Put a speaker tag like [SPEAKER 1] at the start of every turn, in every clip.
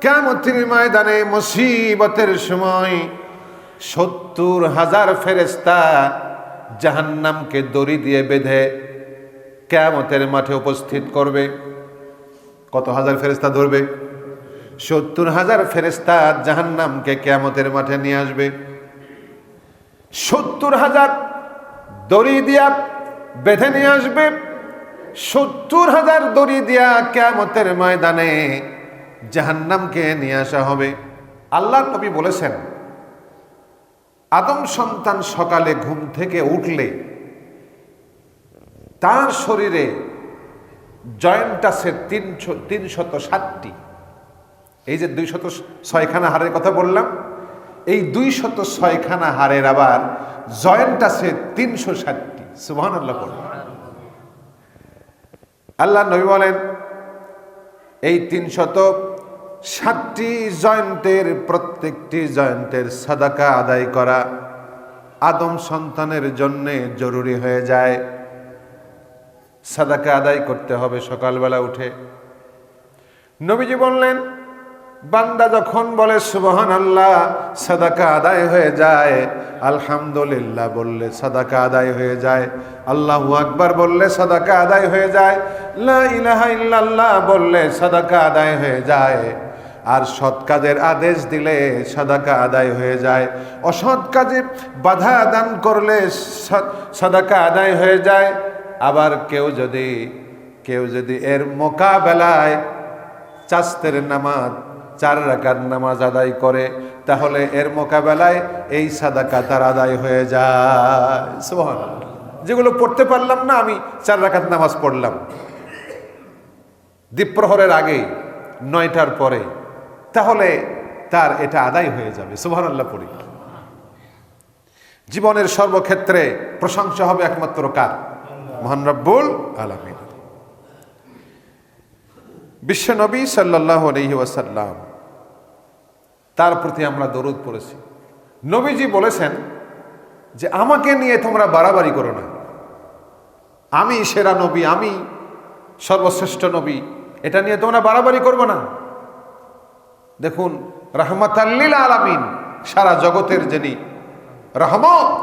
[SPEAKER 1] কিয়ামতের ময়দানে মুসিবতের সময় 70,000 ফেরেশতা জাহান্নামকে দড়ি দিয়ে বেঁধে কিয়ামতের মাঠে উপস্থিত করবে। কত হাজার ফেরেশতা ধরবে? 70,000 ফেরেশতা জাহান্নামকে কিয়ামতের মাঠে নিয়ে আসবে। 70,000 দড়ি দিয়া বেঁধে নিয়ে আসবে। 70,000 দড়ি দিয়া কিয়ামতের ময়দানে জাহান্নামকে নিয়ে আসা হবে। আল্লাহর নবী বলেছেন, আদম সন্তান সকালে ঘুম থেকে উঠলে তার শরীরে জয়েন্ট আছে 307টি। এই যে 206খানা হাড়ের কথা বললাম, এই 206খানা হাড়ের আবার জয়েন্ট আছে 360টি। সুবহানাল্লাহ বলেন। আল্লাহ নবী বলেন, এই 307টি জয়েন্টের প্রত্যেকটি জয়েন্টের সাদাকা আদায় করা আদম সন্তানের জন্য জরুরি হয়ে যায়। সাদাকা আদায় করতে হবে সকালবেলা উঠে। নবীজি বললেন, বান্দা যখন বলে সুবহানাল্লাহ, সাদাকা আদায় হয়ে যায়। আলহামদুলিল্লাহ বললে সাদাকা আদায় হয়ে যায়। আল্লাহু আকবার বললে সাদাকা আদায় হয়ে যায়। লা ইলাহা ইল্লাল্লাহ বললে সাদাকা আদায় হয়ে যায়। আর সৎ কাজের আদেশ দিলে সাদাকা আদায় হয়ে যায়। অসৎ কাজে বাধা দান করলে সাদাকা আদায় হয়ে যায়। আবার কেউ যদি এর মোকাবেলায় চাস্তের নামাজ 4 রাকাত নামাজ আদায় করে, তাহলে এর মোকাবেলায় এই সাদাকা তার আদায় হয়ে যায়। সুবহানাল্লাহ। যেগুলো পড়তে পারলাম না, আমি 4 রাকাত নামাজ পড়লাম দ্বীপ্রহরের আগে 9টার পরে, তাহলে তার এটা আদায় হয়ে যাবে। সুবহানাল্লাহ পড়ি। জীবনের সর্বক্ষেত্রে প্রশংসা হবে একমাত্র কার? মহান রব্বুল আলামিন। বিশ্বনবী সাল্লাল্লাহু আলাইহি ওয়াসাল্লাম, তার প্রতি আমরা দরুদ পড়েছি। নবীজি বলেছেন যে আমাকে নিয়ে তোমরা বাড়াবাড়ি করো না, আমি সেরা নবী, আমি সর্বশ্রেষ্ঠ নবী, এটা নিয়ে তোমরা বাড়াবাড়ি করবো না। দেখুন, রাহমাতাল লিল আলামিন, সারা জগতের যিনি রহমত,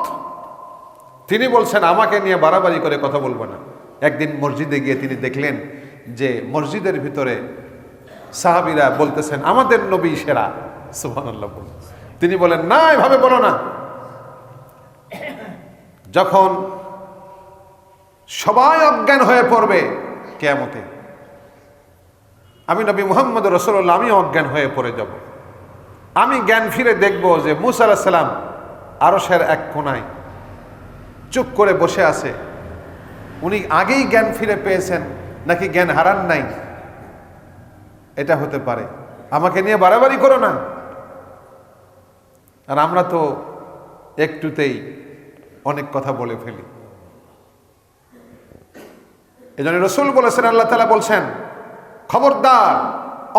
[SPEAKER 1] তিনি বলছেন আমাকে নিয়ে বাড়াবাড়ি করে কথা বলবো না। একদিন মসজিদে গিয়ে তিনি দেখলেন যে মসজিদের ভিতরে সাহাবীরা বলতেছেন আমাদের নবী সেরা। সুবহানাল্লাহ। তিনি বলেন, না, এভাবে বলো না। যখন সবাই অজ্ঞান হয়ে পড়বে কিয়ামতে, আমি নবী মুহাম্মদ রাসূলুল্লাহ, আমি অজ্ঞান হয়ে পড়ে যাব। আমি জ্ঞান ফিরে দেখব যে মূসা আলাইহিস সালাম আরশের এক কোণায় চুপ করে বসে আছে। উনি আগেই জ্ঞান ফিরে পেয়েছেন নাকি জ্ঞান হারান নাই, এটা হতে পারে। আমাকে নিয়ে বাড়াবাড়ি করো না। আর আমরা তো একটুতেই অনেক কথা বলে ফেলি। এজন্য রাসূল বলেছেন, আল্লাহ তাআলা বলছেন, খবরদার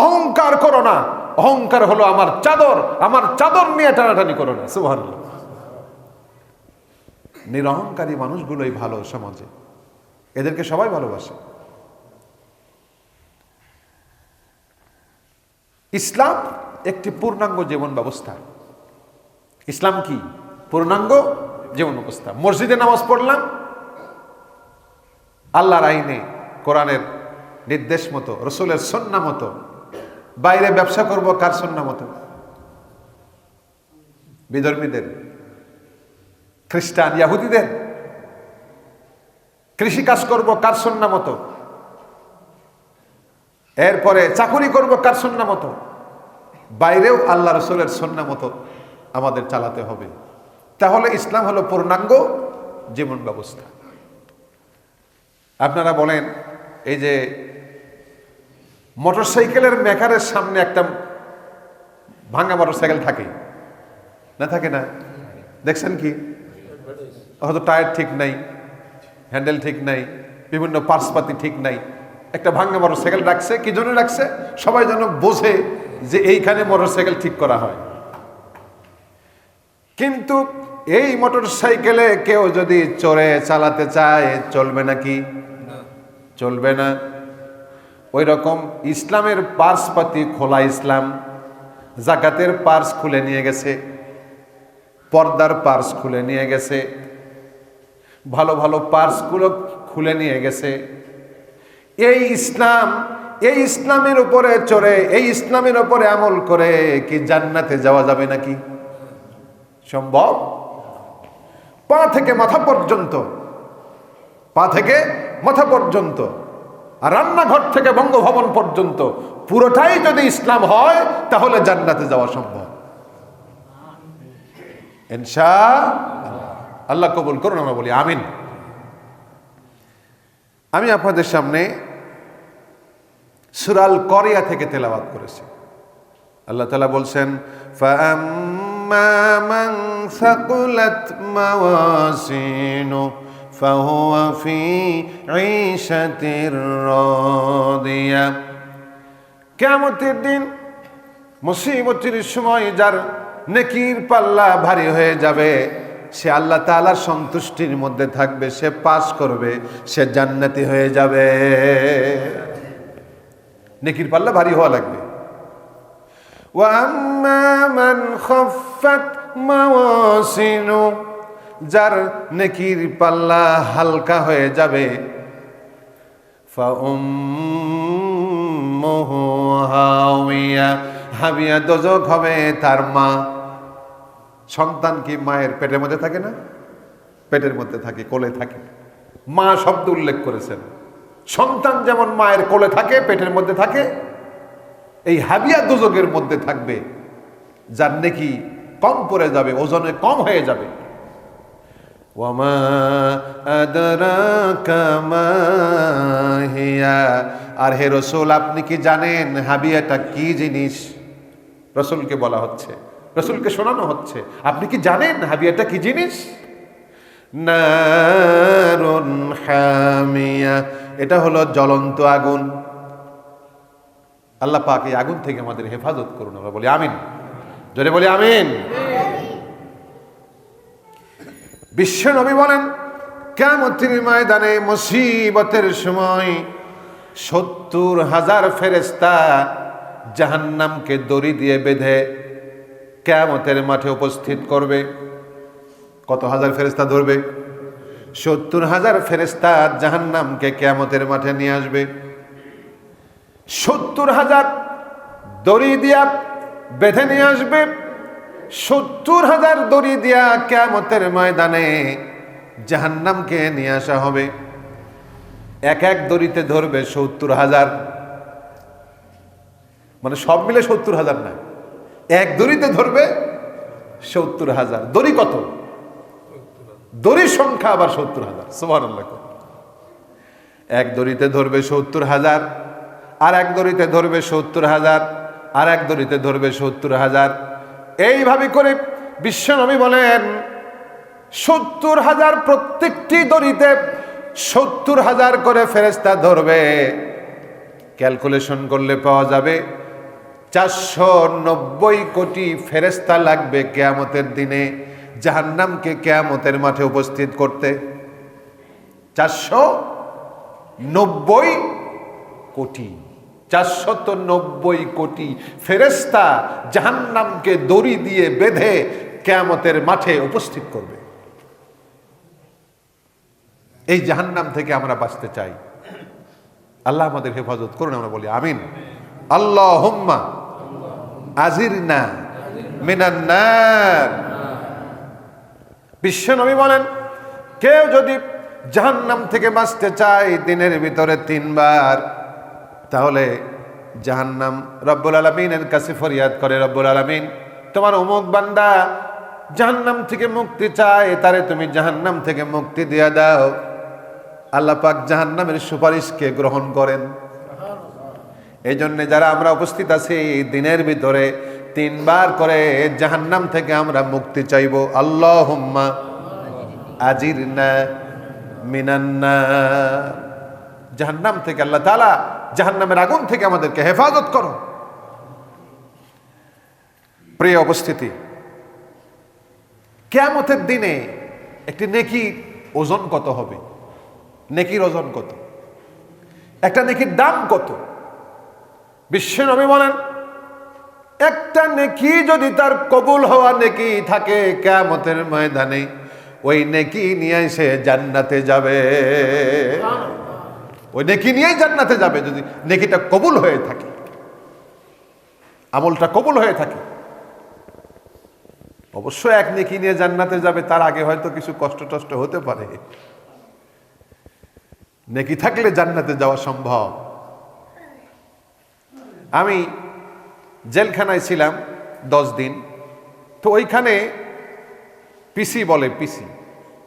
[SPEAKER 1] অহংকার করো না। অহংকার হলো আমার চাদর, আমার চাদর নিয়ে টানাটানি করো না। সুবহানাল্লাহ। নিরহংকারী মানুষগুলোই ভালো সমাজে, এদেরকে সবাই ভালোবাসে। ইসলাম একটি পূর্ণাঙ্গ জীবন ব্যবস্থা। ইসলাম কি? পূর্ণাঙ্গ জীবন ব্যবস্থা। মসজিদে নামাজ পড়লাম আল্লাহর আইনে, কোরআনের নির্দেশ মতো, রসুলের সুন্নাহ মতো। বাইরে ব্যবসা করব কার সুন্নাহ মতো? বিধর্মীদের, খ্রিস্টান, ইহুদিদের। কৃষি কাজ করব কার সুন্নাহ মতো? এরপরে চাকুরি করব কার সুন্নাহ মতো? বাইরেও আল্লাহ রসুলের সুন্নাহ মতো আমাদের চালাতে হবে। তাহলে ইসলাম হলো পূর্ণাঙ্গ জীবন ব্যবস্থা। আপনারা বলেন, এই যে মোটরসাইকেলের মেকারের সামনে একটা ভাঙা মোটরসাইকেল থাকে না, থাকে না? দেখছেন কি? হয়তো টায়ার ঠিক নাই, হ্যান্ডেল ঠিক নাই, বিভিন্ন পার্টসপাতি ঠিক নাই, একটা ভাঙা মোটরসাইকেল রাখছে। কি জন্য রাখছে? সবাই যেন বোঝে যে এইখানে মোটরসাইকেল ঠিক করা হয়। কিন্তু এই মোটরসাইকেলে কেউ যদি চড়ে চালাতে চায়, চলবে নাকি? চলবে না। ওই রকম ইসলামের পার্সপাতি খোলা ইসলাম, জাকাতের পার্স খুলে নিয়ে গেছে, পর্দার পার্স খুলে নিয়ে গেছে, ভালো ভালো পার্সগুলো খুলে নিয়ে গেছে। এই ইসলাম, এই ইসলামের উপরে চড়ে, এই ইসলামের উপরে আমল করে কি জান্নাতে যাওয়া যাবে নাকি? সম্ভব? পা থেকে মাথা পর্যন্ত, পা থেকে মাথা পর্যন্ত, আর রান্নাঘর থেকে বঙ্গভবন পর্যন্ত পুরোটাই যদি ইসলাম হয় তাহলে জান্নাতে যাওয়া সম্ভব ইনশাআল্লাহ। আল্লাহ কবুল করুন, আমরা বলি আমিন। আমি আপনাদের সামনে সূরা আল করিয়া থেকে তেলাওয়াত করেছি। আল্লাহ তাআলা বলছেন, ফাআম্মা মান সাকুলাত মাওয়াজিনু ফাহুয়া ফি ঈশাতির রাদিয়া। কিয়ামতের দিন মুসিবতের সময় যার নেকির পাল্লা ভারী হয়ে যাবে, সে আল্লাহ তাআলার সন্তুষ্টির মধ্যে থাকবে, সে পাস করবে, সে জান্নাতি হয়ে যাবে। নেকির পাল্লা ভারী হওয়া লাগবে। ওয়া আম্মা মান খাফফাত মাওয়াজিনু, যার নেকির পাল্লা হালকা হয়ে যাবে, ফাউম্মুহু হাওিয়া, হাবিয়া দোজখ হবে তার মা। সন্তান কি মায়ের পেটের মধ্যে থাকে না? পেটের মধ্যে থাকে, কোলে থাকে। মা শব্দ উল্লেখ করেছেন। সন্তান যেমন মায়ের কোলে থাকে, পেটের মধ্যে থাকে, এই হাবিয়া দোজখের মধ্যে থাকবে যার নেকি কম পড়ে যাবে, ওজনে কম হয়ে যাবে। ওয়ামা আদরাকা মা হিয়া, আর হে রাসূল আপনি কি জানেন হাবিয়াটা কি জিনিস? রাসূলকে বলা হচ্ছে, রাসূলকে শোনানো হচ্ছে, আপনি কি জানেন হাবিয়াটা কি জিনিস? নারুন হামিয়া, এটা হলো জ্বলন্ত আগুন। আল্লাহ পাক এই আগুন থেকে আমাদের হেফাজত করুন, আমরা বলি আমিন। জোরে বলি আমিন। বিশ্ব নবী বলেন, কিয়ামতের ময়দানে মুসিবতের সময় ৭০,০০০ ফেরেশতা জাহান্নামকে দড়ি দিয়ে বেঁধে কিয়ামতের মাঠে উপস্থিত করবে। কত হাজার ফেরেশতা ধরবে? ৭০,০০০ ফেরেশতা জাহান্নামকে কিয়ামতের মাঠে নিয়ে আসবে। ৭০,০০০ দড়ি দিয়া বেঁধে নিয়ে আসবে। ৭০,০০০ দড়ি দিয়া কিয়ামতের ময়দানে জাহান্নামকে নিয়ে আসা হবে। এক এক দড়িতে ধরবে ৭০,০০০, মানে সব মিলে ৭০,০০০ না, এক দড়িতে ধরবে ৭০,০০০। দড়ি কত? দড়ির সংখ্যা আবার ৭০,০০০। সুবহানাল্লাহ। এক দড়িতে ধরবে ৭০,০০০, আর এক দড়িতে ধরবে ৭০,০০০, আর এক দড়িতে ধরবে ৭০,০০০। এইভাবে করে বিশ্বনবী বলেন ৭০,০০০ প্রত্যেকটি দড়িতে ৭০,০০০ করে ফেরেশতা ধরবে। ক্যালকুলেশন করলে পাওয়া যাবে ৪৯০ কোটি ফেরেশতা লাগবে কিয়ামতের দিনে জাহান্নামকে কিয়ামতের মাঠে উপস্থিত করতে। ৪৯০ কোটি, ৪৯০ কোটি ফেরেশতা জাহান্নামকে দড়ি দিয়ে বেঁধে কিয়ামতের মাঠে উপস্থিত করবে। এই জাহান্নাম থেকে আমরা বাঁচতে চাই, আল্লাহ আমাদের হেফাজত করুন, আমরা বলি আমিন। আল্লাহুম্মা আজিরনা মিনান নার। বিশ্বনবী বলেন, কেউ যদি জাহান্নাম থেকে বাঁচতে চায় দিনের ভিতরে ৩ বার, তাহলে জাহান্নাম রব্বুল আলামিনের কাছে ফরিয়াদ করে, রব্বুল আলামিন তোমার অমুক বান্দা জাহান্নাম থেকে মুক্তি চায়, তারে তুমি জাহান্নাম থেকে মুক্তি দিয়ে দাও। আল্লাহ পাক জাহান্নামের সুপারিশকে গ্রহণ করেন। এই জন্য যারা আমরা উপস্থিত আছি দিনের ভিতরে ৩ বার করে জাহান্নাম থেকে আমরা মুক্তি চাইব। আল্লাহুম্মা আজিরনা মিনান নার। জাহান্নাম থেকে আল্লাহ তাআলা জাহান্নামের আগুন থেকে আমাদেরকে হেফাজত করো। প্রিয় উপস্থিতি, কিয়ামতের দিনে একটি নেকির ওজন কত হবে? নেকির ওজন কত? একটা নেকির দাম কত? বিশ্বনবী বলেন, একটা নেকি যদি তার কবুল হওয়া নেকি থাকে, কিয়ামতের ময়দানে ওই নেকি নিয়ে সে জান্নাতে যাবে। ওই নেকি নিয়েই জান্নাতে যাবে যদি নেকিটা কবুল হয়ে থাকে, আমলটা কবুল হয়ে থাকে। অবশ্য এক নেকি নিয়ে জান্নাতে যাবে, তার আগে হয়তো কিছু কষ্ট টষ্ট হতে পারে। নেকি থাকলে জান্নাতে যাওয়া সম্ভব। আমি জেলখানায় ছিলাম 10 দিন। তো ওইখানে পিসি বলে,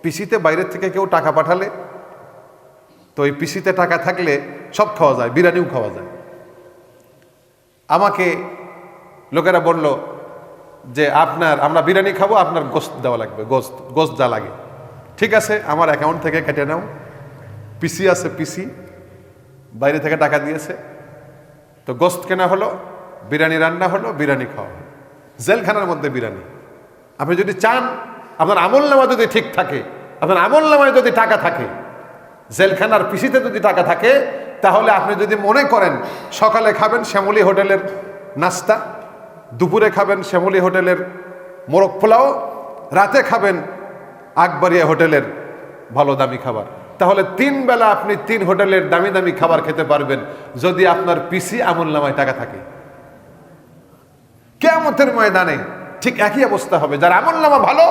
[SPEAKER 1] পিসিতে বাইরের থেকে কেউ টাকা পাঠালে, তো ওই পিসিতে টাকা থাকলে সব খাওয়া যায়, বিরিয়ানিও খাওয়া যায়। আমাকে লোকেরা বলল যে আমরা বিরিয়ানি খাবো, আপনার গোস্ত দেওয়া লাগবে, গোস্ত যা লাগে। ঠিক আছে, আমার অ্যাকাউন্ট থেকে কেটে নাও। পিসি আছে, পিসি বাইরে থেকে টাকা দিয়েছে, তো গোস্ত কেনা হলো, বিরিয়ানি রান্না হলো, বিরিয়ানি খাওয়া হলো। জেলখানার মধ্যে বিরিয়ানি। আপনি যদি চান, আপনার আমল নামা যদি ঠিক থাকে, আপনার আমল নামায় যদি টাকা থাকে, জেলখানার পিসিতে যদি টাকা থাকে, তাহলে আপনি যদি মনে করেন সকালে খাবেন শ্যামলী হোটেলের নাস্তা, দুপুরে খাবেন শ্যামলী হোটেলের মোরগ পোলাও, রাতে খাবেন আকবরিয়া হোটেলের ভালো দামি খাবার, তাহলে 3 বেলা আপনি 3 হোটেলের দামি দামি খাবার খেতে পারবেন, যদি আপনার পিসি আমল নামায় টাকা থাকে। কিয়ামতের ময়দানে ঠিক একই অবস্থা হবে। যার আমল নামা ভালো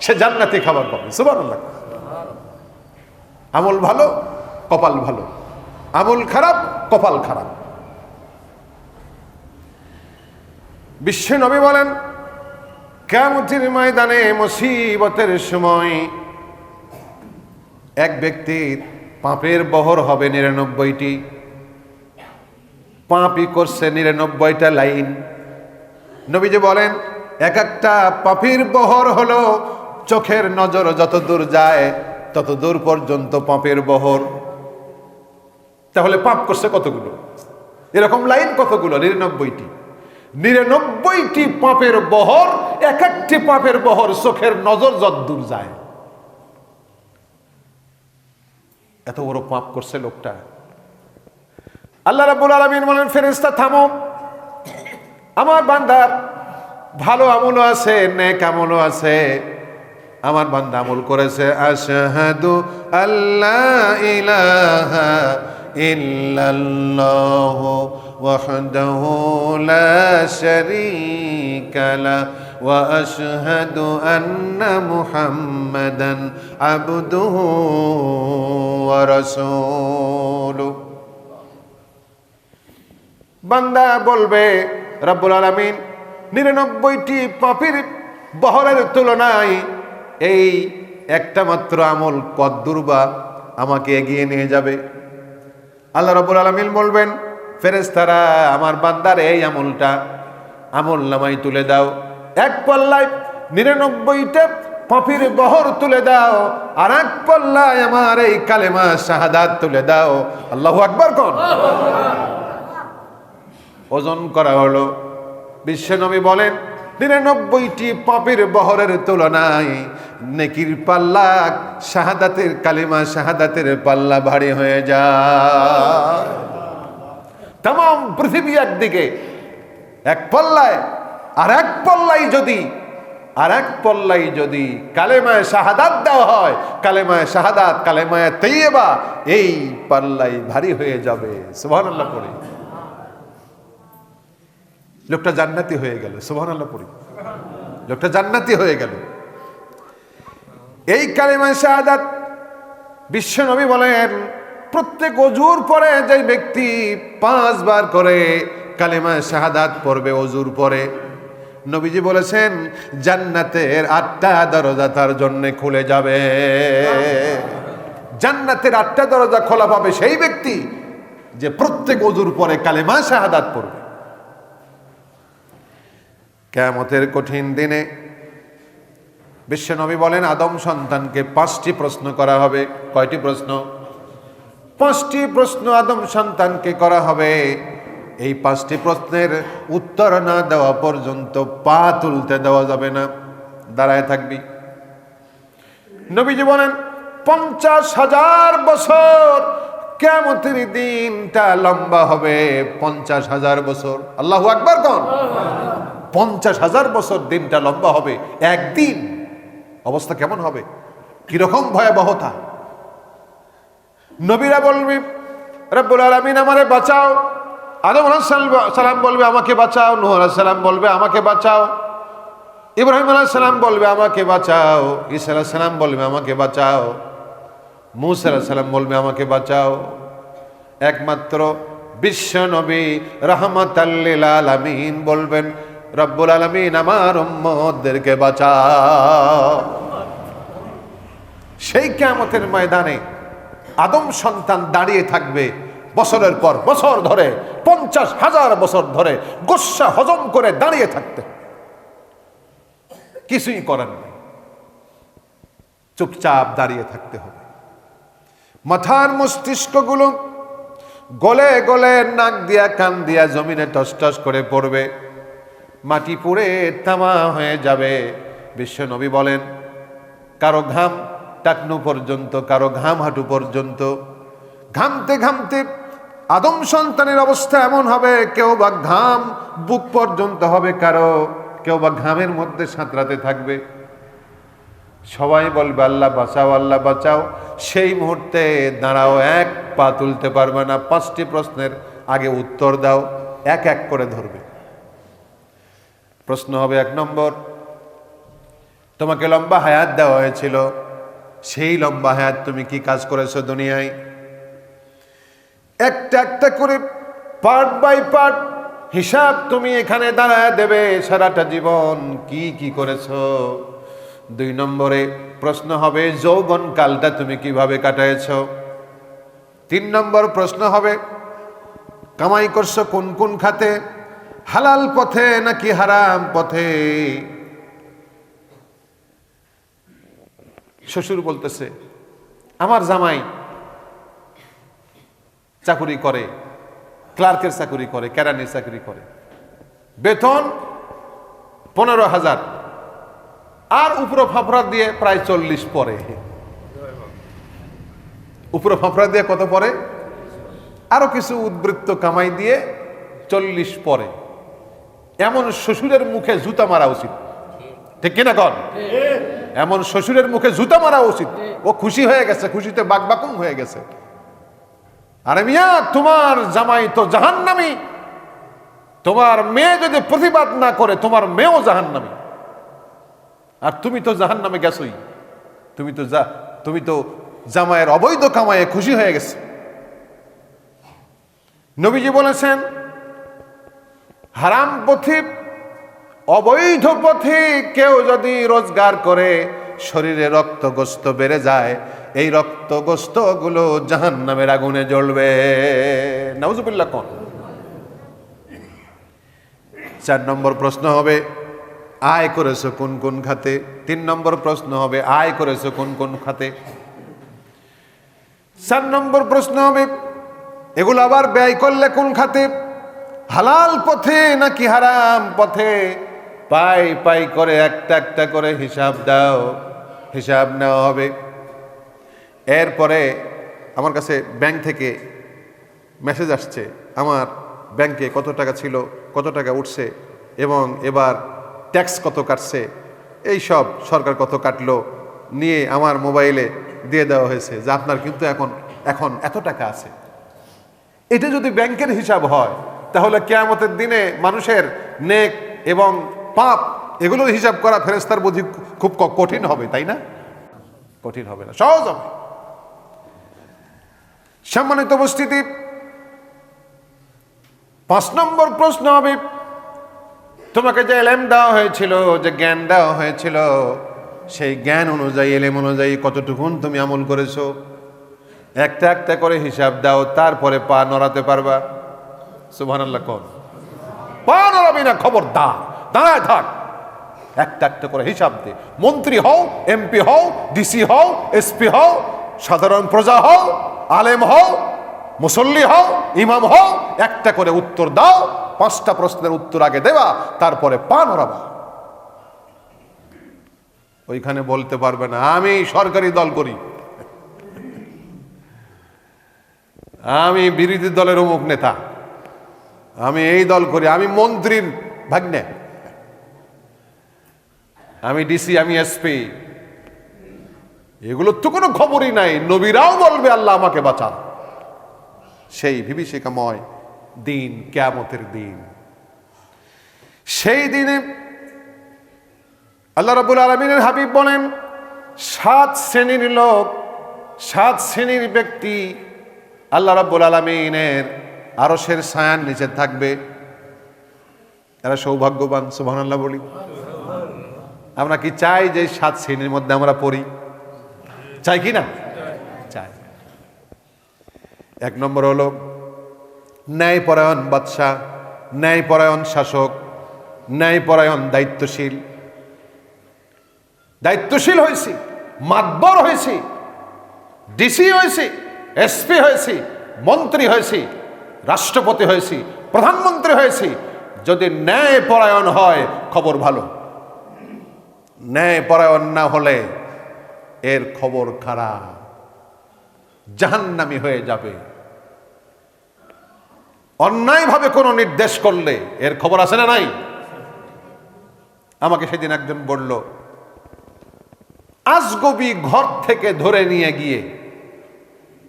[SPEAKER 1] সে জান্নাতি খাবার পাবে। সুবহানাল্লাহ। আমল ভালো কপাল ভালো, আমল খারাপ কপাল খারাপ। বিশ্ব নবী বলেন, কিয়ামতের ময়দানে মুসিবতের সময় এক ব্যক্তির পাপের বহর হবে 99টি। পাপই করছে 99টা লাইন। নবীজি বলেন, এক একটা পাপীর বহর হলো চোখের নজর যত দূর যায় তত দূর পর্যন্ত পাপের বহর। তাহলে পাপ করছে কতগুলো? এরকম লাইন কতগুলো? 99টি। 99টি পাপের বহর, এক একটি পাপের বহর চোখের নজর যত দূর যায়। এত বড় পাপ করছে লোকটা। আল্লাহ রাব্বুল আলামিন বলেন, ফেরেশতা থামো, আমার বান্দার ভালো আমলও আছে, নেক আমলও আছে। আমার বান্দা আমল করেছে, আশহাদু আল্লা ইলাহা ইল্লাল্লাহু ওয়াহদাহু লা শারীকা লাহু ওয়া আশহাদু আন্না মুহাম্মাদান আবদুহু ওয়া রাসূলুহু। বান্দা বলবে, রব্বুল আলামিন 99টি পাপীর বহরের তুলনায় এই একটা মাত্র আমল কদ্দুর বা আমাকে এগিয়ে নিয়ে যাবে। আল্লাহ রাব্বুল আলামিন বলবেন, ফেরেশতারা আমার বান্দার এই আমলটা আমল নামায় তুলে দাও। এক পাল্লায় 99টা পাপীর বহর তুলে দাও, আর এক পাল্লায় আমার এই কালেমা শাহাদাত তুলে দাও। আল্লাহু আকবার কোন। ওজন করা হলো। বিশ্বনবী বলেন, 99টি পাপের বহরের তুলনায় নেকির পাল্লা, শাহাদাতের কালিমা শাহাদাতের পাল্লা ভারী হয়ে যায়। তাম পৃথিবী একদিকে এক পাল্লায়, আর এক পাল্লাই যদি কালেমায় শাহাদাত দেওয়া হয়, কালেমায় শাহাদাত, কালেমায় তাইয়্যিবা, এই পাল্লাই ভারী হয়ে যাবে। সুবহানাল্লাহ পড়ি। লোকটা জান্নাতি হয়ে গেল। সুবহানাল্লাহ পড়ি। লোকটা জান্নাতি হয়ে গেল। এই কালেমা শাহাদাত বিশ্ব নবী বলেন, প্রত্যেক ওযুর পরে যে ব্যক্তি 5 বার করে কালেমা শাহাদাত পড়বে ওযুর পরে, নবীজি বলেছেন জান্নাতের 8টা দরজা তার জন্য খুলে যাবে। জান্নাতের 8টা দরজা খোলা পাবে সেই ব্যক্তি যে প্রত্যেক ওযুর পরে কালেমা শাহাদাত পড়বে। কিয়ামতের কঠিন দিনে বিশ্বনবী বলেন, আদম সন্তানকে 5টি প্রশ্ন করা হবে। কয়টি প্রশ্ন? 5টি প্রশ্ন আদম সন্তানকে করা হবে। এই 5টি প্রশ্নের উত্তর না দেওয়া পর্যন্ত পা তুলতে দেওয়া যাবে না, দাঁড়ায় থাকবি। নবীজি বলেন 50,000 বছর কিয়ামতের দিনটা লম্বা হবে 50,000 বছর। আল্লাহু আকবার কোন? 50,000 বছর দিনটা লম্বা হবে একদিন। অবস্থা কেমন হবে, কিরকম ভয়াবহতা। নবীরা বলবে রব্বুল আলামিন আমারে বাঁচাও। আদম আলাইহিস সালাম বলবে আমাকে বাঁচাও। নূহ আলাইহিস সালাম বলবে আমাকে বাঁচাও। ইব্রাহিম আলাইহিস সালাম বলবে আমাকে বাঁচাও। ঈসা আলাইহিস সালাম বলবে আমাকে বাঁচাও। মূসা আলাইহিস সালাম বলবে আমাকে বাঁচাও। একমাত্র বিশ্ব নবী রাহমাতাল লিল আলামিন বলবেন রব্বুল আলামিন আমার উম্মতদেরকে বাঁচাও। সেই কিয়ামতের ময়দানে আদম সন্তান দাঁড়িয়ে থাকবে বছরের পর বছর ধরে, 50,000 বছর ধরে গোস্বা হজম করে দাঁড়িয়ে থাকতে, কিছুই করার নেই, চুপচাপ দাঁড়িয়ে থাকতে হবে। মাথার মস্তিষ্কগুলো গলে গলে নাক দিয়া কান দিয়া জমিনে টস টস করে পড়বে, মাটি পুড়ে তামা হয়ে যাবে। বিশ্ব নবী বলেন কারো ঘাম টাকনু পর্যন্ত, কারো ঘাম হাঁটু পর্যন্ত। ঘামতে ঘামতে আদম সন্তানের অবস্থা এমন হবে, কেউ বা ঘাম বুক পর্যন্ত হবে কারো, কেউ বা ঘামের মধ্যে সাঁতরাতে থাকবে। সবাই বলবে আল্লাহ বাঁচাও, আল্লাহ বাঁচাও। সেই মুহূর্তে দাঁড়াও, এক পা তুলতে পারবে না। 5টি প্রশ্নের আগে উত্তর দাও, এক এক করে ধরবে। প্রশ্ন হবে 1 নম্বর, তোমাকে লম্বা হায়াত দেওয়া হয়েছিল, সেই লম্বা হায়াত তুমি কি কাজ করেছো দুনিয়ায়? একটা একটা করে পার্ট বাই পার্ট হিসাব তুমি এখানে দাঁড়ায় দেবে, সারাটা জীবন কি কি করেছো। 2 নম্বরে প্রশ্ন হবে যৌবন কালটা তুমি কিভাবে কাটাইছো। 3 নম্বর প্রশ্ন হবে কামাই করছো কোন কোন খাতে, হালাল পথে নাকি হারাম পথে। শ্বশুর বলতেছে আমার জামাই চাকরি করে, ক্লার্কের চাকরি করে, কেরানির চাকরি করে, বেতন 15,000, আর উপর ফাফড়া দিয়ে প্রায় 40 পরে। উপর ফাফড়া দিয়ে কত পরে? আরো কিছু উদ্বৃত্ত কামাই দিয়ে 40 পরে। এমন শ্বশুরের মুখে জুতা মারা উচিত, ঠিক কিনা কন? এমন শ্বশুরের মুখে জুতা মারা উচিত। ও খুশি হয়ে গেছে, খুশিতে বাকবাকুম হয়ে গেছে। আরে মিয়া, তোমার জামাই তো জাহান্নামী, তোমার মেয়ে যদি প্রতিবাদ না করে তোমার মেয়েও জাহান্নামী, আর তুমি তো জাহান্নামে গেছই। তুমি তো জামাইয়ের অবৈধ কামায়ে খুশি হয়ে গেছে। নবীজি বলেছেন হারাম পথে, অবৈধ পথে কেউ যদি রোজগার করে শরীরে রক্তগোস্ত বেড়ে যায়, এই রক্তগোস্ত গুলো জাহান্নামের আগুনে জ্বলবে। নাউজুবিল্লাহ কোন? 4 নম্বর প্রশ্ন হবে আয় করেছো কোন কোন খাতে। 3 নম্বর প্রশ্ন হবে আয় করেছো কোন কোন খাতে। 4 নম্বর প্রশ্ন হবে এগুলো আবার ব্যয় করলে কোন খাতে, হালাল পথে নাকি হারাম পথে। পাই পাই করে একটা একটা করে হিসাব দাও, হিসাব নেওয়া হবে। এরপরে আমার কাছে ব্যাংক থেকে মেসেজ আসছে, আমার ব্যাংকে কত টাকা ছিল, কত টাকা উঠছে, এবং এবার ট্যাক্স কত কাটছে, এই সব সরকার কত কাটলো নিয়ে আমার মোবাইলে দিয়ে দেওয়া হয়েছে যে আপনার কিন্তু এখন এত টাকা আছে। এটা যদি ব্যাংকের হিসাব হয় তাহলে কিয়ামতের দিনে মানুষের নেক এবং পাপ এগুলোর হিসাব করা ফেরেশতার বুদ্ধি খুব কঠিন হবে, তাই না? কঠিন হবে না, সহজ হবে। সম্মানিত উপস্থিতি, 5 নম্বর প্রশ্ন হবে তোমাকে যে এলেম দেওয়া হয়েছিল, যে জ্ঞান দেওয়া হয়েছিল, সেই জ্ঞান অনুযায়ী, এলেম অনুযায়ী কতটুকুন তুমি আমল করেছো। একটা একটা করে হিসাব দাও, তারপরে পা নড়াতে পারবা। সুবহানাল্লাহ কোন? পা নড়াবি না, খবরদার, দাঁড়ায় থাক। একটা একটা করে হিসাব দে। মন্ত্রী হও, এমপি হও, ডিসি হও, এসপি হও, সাধারণ প্রজা হও, আলেম হও, মুসল্লি হও, ইমাম হও, একটা করে উত্তর দাও। 5টা প্রশ্নের উত্তর আগে দেবা, তারপরে পা নড়াবা। ওইখানে বলতে পারবে না আমি সরকারি দল করি। আমি বিরোধী দলের অমুক নেতা, আমি এই দল করি, আমি মন্ত্রীর ভাগ্নে, আমি ডিসি, আমি এসপি, এগুলোর তো কোনো খবরই নাই। নবীরাও বলবে আল্লাহ আমাকে বাঁচান। সেই বিভীষিকাময় দিন কিয়ামতের দিন। সেই দিনে আল্লাহ রাব্বুল আলামিনের হাবিব বলেন 7 শ্রেণীর লোক, 7 শ্রেণীর ব্যক্তি আল্লাহ রাব্বুল আলামিনের আরশের ছায়ার নিচে থাকবে। এরা সৌভাগ্যবান, সুবহানাল্লাহ বলি। আমরা কি চাই যে 7 শ্রেণীর মধ্যে আমরা পড়ি? চাই কি না? চাই। 1 নম্বর হলো ন্যায়পরায়ণ বাদশা, ন্যায়পরায়ণ শাসক, ন্যায়পরায়ণ দায়িত্বশীল। দায়িত্বশীল হয়েছি, মাতবর হয়েছি, ডিসি হয়েছি, এসপি হয়েছি, মন্ত্রী হয়েছি, রাষ্ট্রপতি হয়েছি, প্রধানমন্ত্রী হয়েছি, যদি ন্যায়পরায়ণ হয় খবর ভালো। ন্যায়পরায়ণ না হলে এর খবর খারাপ, জাহান্নামী হয়ে যাবে। অন্যায়ভাবে কোনো নির্দেশ করলে এর খবর আছে না নাই? আমাকে সেদিন একজন বলল, আজগবি ঘর থেকে ধরে নিয়ে গিয়ে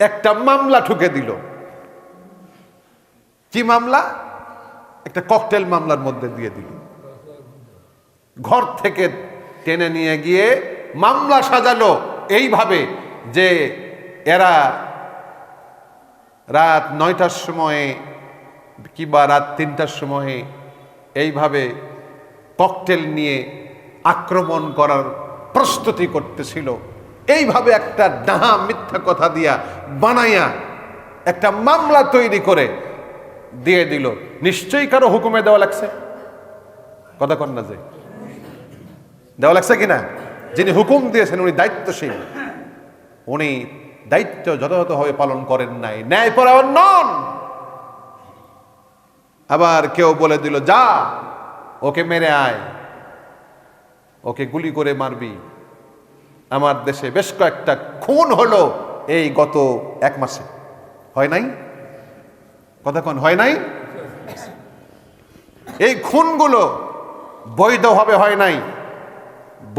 [SPEAKER 1] একটা মামলা ঠুকে দিল। কি মামলা? একটা ককটেল মামলার মধ্যে দিয়ে দিল। ঘর থেকে টেনে নিয়ে গিয়ে মামলা সাজালো এইভাবে যে এরা রাত 9টার সময়ে কিংবা রাত 3টার সময়ে এইভাবে ককটেল নিয়ে আক্রমণ করার প্রস্তুতি করতেছিল। এইভাবে একটা ডাহা মিথ্যা কথা দিয়া বানাইয়া একটা মামলা তৈরি করে দিয়ে দিল। নিশ্চয়ই কারো হুকুমে দেওয়া লাগছে, কথা কন না যে দেওয়া লাগছে কিনা? যিনি হুকুম দিয়েছেন উনি দায়িত্বশীল, উনি দায়িত্ব যথাযথভাবে পালন করেন নাই, ন্যায়পরায়ণ নন। আবার কেউ বলে দিল, যা ওকে মেরে আয়, ওকে গুলি করে মারবি। আমার দেশে বেশ কয়েকটা খুন হলো এই গত 1 মাসে, হয় নাই? কথা কোন হয় নাই? এই খুনগুলো বৈধভাবে হয় নাই,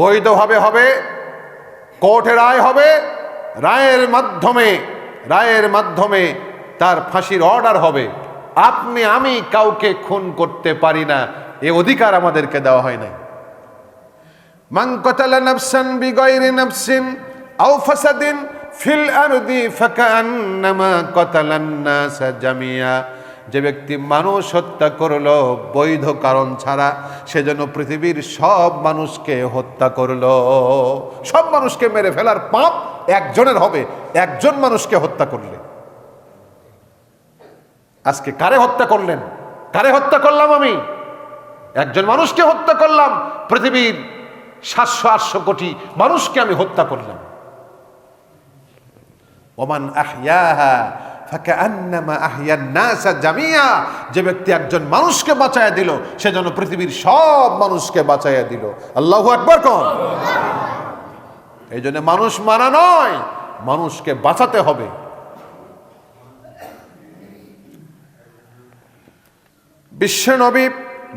[SPEAKER 1] বৈধভাবে হবে, কোর্টে রায় হবে, রায়ের মাধ্যমে তার ফাঁসির অর্ডার হবে। আপনি আমি কাউকে খুন করতে পারি না, এই অধিকার আমাদেরকে দেওয়া হয় নাই। মান কাতালা নাফসান বিগাইরি নাফসিন আও ফাসাদিন ফিল আরদি ফাকান্নামা কাতালান নাস জামিয়া। যে ব্যক্তি মানুষ হত্যা করলো বৈধ কারণ ছাড়া, সেজন্য পৃথিবীর সব মানুষকে হত্যা করলো। সব মানুষকে মেরে ফেলার পাপ একজনের হবে, একজন মানুষকে হত্যা করলে। আজকে কারে হত্যা করলেন? কারে হত্যা করলাম? আমি একজন মানুষকে হত্যা করলাম, পৃথিবীর 700-800 কোটি মানুষকে আমি হত্যা করলাম। ওমান আহইয়াহা ফাকান্নামা আহইয়ান নাস জামিয়া। যে ব্যক্তি একজন মানুষকে বাঁচায়া দিল, সেজন্য পৃথিবীর সব মানুষকে বাঁচায়া দিল। আল্লাহু আকবার কোন। এই জন্য মানুষ মারা নয়, মানুষকে বাঁচাতে হবে। বিশ্ব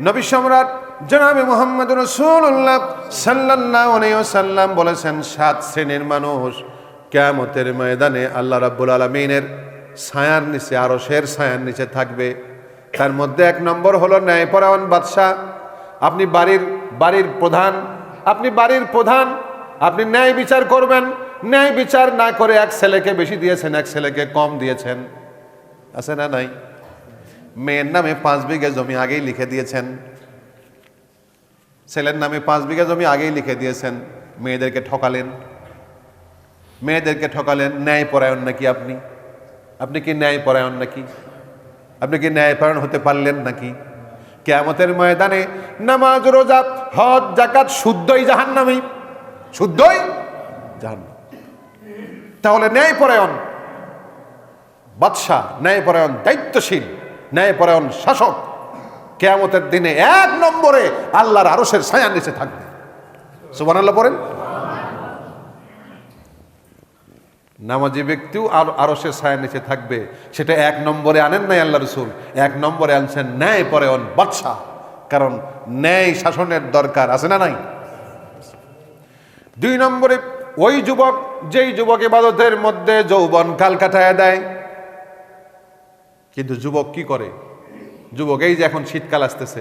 [SPEAKER 1] নবী সম্রাট জনাবে মুহাম্মদ রাসূলুল্লাহ সাল্লাল্লাহু আলাইহি ওয়াসাল্লাম বলেছেন, 7 শ্রেণীর মানুষ কিয়ামতের ময়দানে আল্লাহ রাব্বুল আলামিনের ছায়ার নিচে, আরশের ছায়ার নিচে থাকবে। তার মধ্যে 1 নম্বর হলো ন্যায়পরায়ণ বাদশা। আপনি বাড়ির প্রধান, আপনি ন্যায় বিচার করবেন। ন্যায় বিচার না করে এক ছেলেকে বেশি দিয়েছেন, এক ছেলেকে কম দিয়েছেন, আছে না নাই? মেয়ের নামে 5 বিঘা জমি আগেই লিখে দিয়েছেন, ছেলের নামে 5 বিঘা জমি আগেই লিখে দিয়েছেন। মেয়েদেরকে ঠকালেন। ন্যায়পরায়ণ নাকি আপনি? আপনি কি ন্যায়পরায়ণ নাকি? আপনি কি ন্যায়পরায়ণ হতে পারলেন নাকি? কিয়ামতের ময়দানে নামাজ, রোজা, হজ, যাকাত শুদ্ধই জাহান্নামী, শুদ্ধই জাহান্নাম। তাহলে ন্যায়পরায়ণ বাদশা, ন্যায়পরায়ণ দায়িত্বশীল, ন্যায়পরায়ণ শাসক কিয়ামতের দিনে 1 নম্বরে আল্লাহর আরশের ছায়ার নিচে থাকবে। সুবহানাল্লাহ পড়েন। নামাজি ব্যক্তিও আরশের ছায়ার নিচে থাকবে। সেটা 1 নম্বরে আনেন নাই আল্লাহ রসুল, 1 নম্বরে আনছেন ন্যায় পরায়ণ বাদশা, কারণ ন্যায় শাসনের দরকার আছে না নাই। 2 নম্বরে ওই যুবক, যেই যুবক ইবাদতের মধ্যে যৌবন কাল কাটায় দেয়। কিন্তু যুবক কি করে? যুবক এই যে এখন শীতকাল আসতেছে,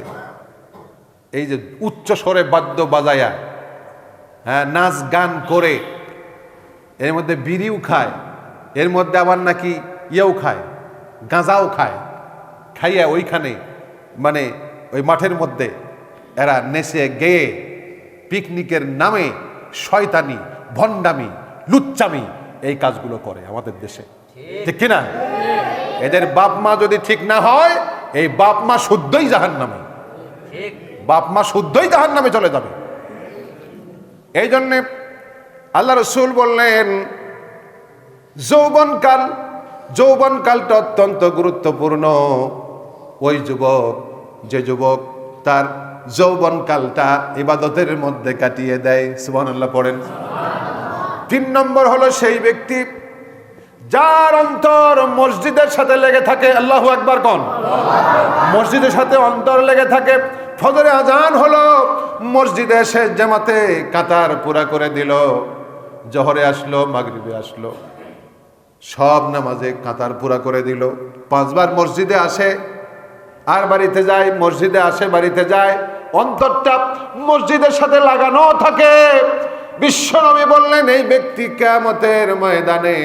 [SPEAKER 1] এই যে উচ্চ স্বরে বাদ্য বাজায়া, হ্যাঁ, নাচ গান করে, এর মধ্যে বিড়িও খায়, এর মধ্যে আবার নাকি ইয়েও খায়, গাঁজাও খায়, খাইয়া ওইখানে মানে ওই মাঠের মধ্যে এরা নেচে গেয়ে পিকনিকের নামে শয়তানি, ভণ্ডামি, লুচ্চামি এই কাজগুলো করে আমাদের দেশে, ঠিক কিনা? এদের বাপ মা যদি ঠিক না হয়, এই বাপ মা শুদ্ধই জাহান্নামে, বাপ মা শুদ্ধই জাহান্নামে চলে যাবে। এই জন্যে আল্লাহ রসুল বললেন যৌবনকালটা অত্যন্ত গুরুত্বপূর্ণ। ওই যুবক, যে যুবক তার যৌবনকালটা ইবাদতের মধ্যে কাটিয়ে দেয়, সুবহানাল্লাহ পড়েন। 3 নম্বর হলো সেই ব্যক্তি যার অন্তর মসজিদের সাথে লেগে থাকে। আল্লাহু আকবার কোন? মসজিদের সাথে অন্তর লেগে থাকে। ফজরে আজান হলো, মসজিদে এসে জামাতে কাতার পুরা করে দিল, জোহরে আসলো, মাগরিবে আসলো, সব নামাজে কাতার পুরা করে দিল। 5 বার মসজিদে আসে আর বাড়িতে যায়, মসজিদে আসে বাড়িতে যায়, অন্তরটা মসজিদের সাথে লাগানো থাকে। বিশ্বনবী বললেন এই ব্যক্তি কিয়ামতের ময়দানে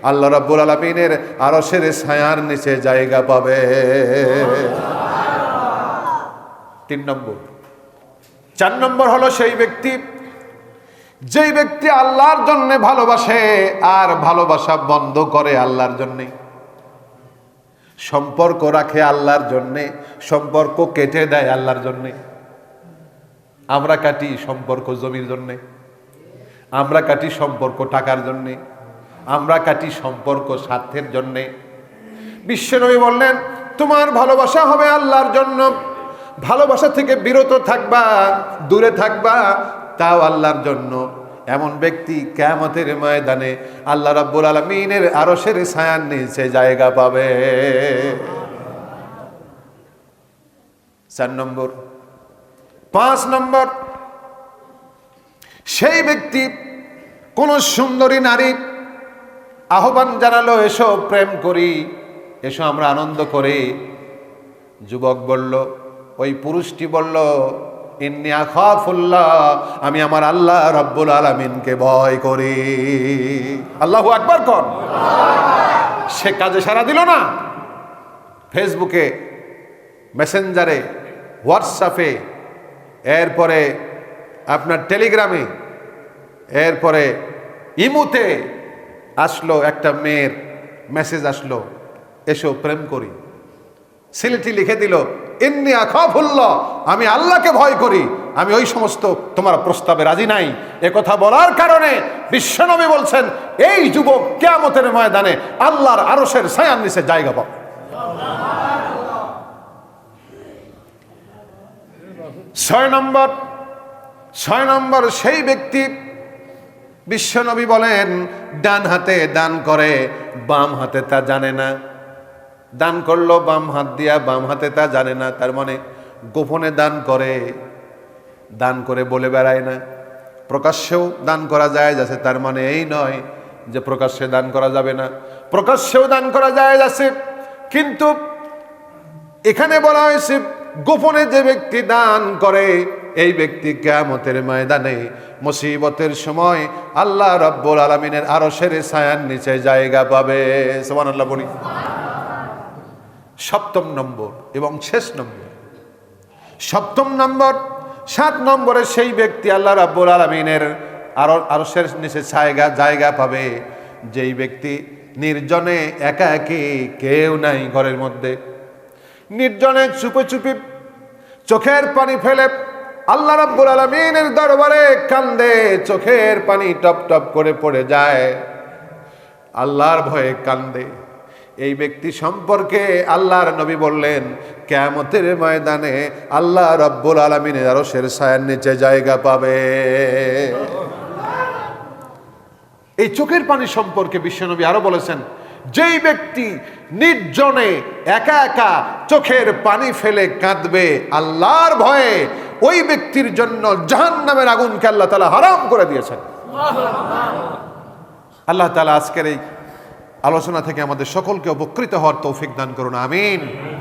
[SPEAKER 1] আল্লাহ রাব্বুল আলামিনের আরশের ছায়ার নিচে জায়গা পাবে। 3 নম্বর। 4 নম্বর হলো সেই ব্যক্তি, যেই ব্যক্তি আল্লাহর জন্য ভালোবাসে আর ভালোবাসা বন্ধ করে আল্লাহর জন্যে, সম্পর্ক রাখে আল্লাহর জন্যে, সম্পর্ক কেটে দেয় আল্লাহর জন্যে। আমরা কাটি সম্পর্ক জমির জন্যে, আমরা কাটি সম্পর্ক টাকার জন্যে, আমরা কাটি সম্পর্ক স্বার্থের জন্যে। বিশ্বনবী বললেন তোমার ভালোবাসা হবে আল্লাহর জন্য, ভালোবাসা থেকে বিরত থাকবা, দূরে থাকবা, তাও আল্লাহর জন্য। এমন ব্যক্তি কিয়ামতের ময়দানে আল্লাহ রাব্বুল আলামিনের আরশের ছায়ার নিচে জায়গা পাবে। 4 নম্বর। 5 নম্বর, সেই ব্যক্তি কোন সুন্দরী নারী আহ্বান জানালো এসো প্রেম করি, এসো আমরা আনন্দ করি। যুবক বলল, ওই পুরুষটি বলল ইন্নী আখাফুল্লাহ, আমি আমার আল্লাহ রাব্বুল আলামিনকে ভয় করি। আল্লাহু আকবার কোন? সে কাজে সাড়া দিল না। ফেসবুকে, মেসেঞ্জারে, হোয়াটসঅ্যাপে, এরপরে আপনার টেলিগ্রামে, এরপরে ইমুতে আসলো একটা মেয়ের মেসেজ আসলো, এসো প্রেম করি। ছেলেটি লিখে দিল ইন্নী আখাফুল্লাহ, আমি আল্লাহকে ভয় করি, আমি ওই সমস্ত তোমার প্রস্তাবে রাজি নাই। এ কথা বলার কারণে বিশ্বনবী বলছেন এই যুবক কিয়ামতের ময়দানে আল্লাহর আরশের ছায়ার নিচে জায়গা পাবে। 6 নম্বর, সেই ব্যক্তি বিশ্বনবী বলেন ডান হাতে দান করে, বাম হাতে তা জানে না। দান করলো বাম হাত দিয়া, বাম হাতে তা জানে না। তার মানে গোপনে দান করে বলে বেড়ায় না। প্রকাশ্যেও দান করা যায় আছে, তার মানে এই নয় যে প্রকাশ্যে দান করা যাবে না, প্রকাশ্যেও দান করা যায় আছে। কিন্তু এখানে বলা হয়েছে গোপনে যে ব্যক্তি দান করে এই ব্যক্তি কিয়ামতের ময়দানে মুসিবতের সময় আল্লাহ রাব্বুল আলামিনের আরশের ছায়ার নিচে জায়গা পাবে। সুবহানাল্লাহ বলি। 7 নম্বর এবং শেষ নম্বর। 7 নম্বর, 7 নম্বরে সেই ব্যক্তি আল্লাহ রাব্বুল আলামিনের আরশের নিচে জায়গা পাবে যেই ব্যক্তি নির্জনে একা একি, কেউ নাই ঘরের মধ্যে, নির্জনে চুপে চুপে চোখের পানি ফেলে আল্লাহ রাব্বুল আলামিনের দরবারে কান্দে, চোখের পানি টপ টপ করে পড়ে যায়, আল্লাহর ভয়ে কান্দে। এই ব্যক্তি সম্পর্কে আল্লাহর নবী বললেন কিয়ামতের ময়দানে আল্লাহ রাব্বুল আলামিনের আরশের ছায়ার নিচে জায়গা পাবে। এই চোখের পানি সম্পর্কে বিশ্বনবী আরো বলেছেন, যেই ব্যক্তি নির্জনে একা একা চোখের পানি ফেলে কাঁদবে আল্লাহর ভয়ে, ওই ব্যক্তির জন্য জাহান্নামের আগুনকে আল্লাহ তাআলা হারাম করে দিয়েছেন। আল্লাহ তাআলা আজকের এই আলোচনা থেকে আমাদের সকলকে উপকৃত হওয়ার তৌফিক দান করুন, আমিন।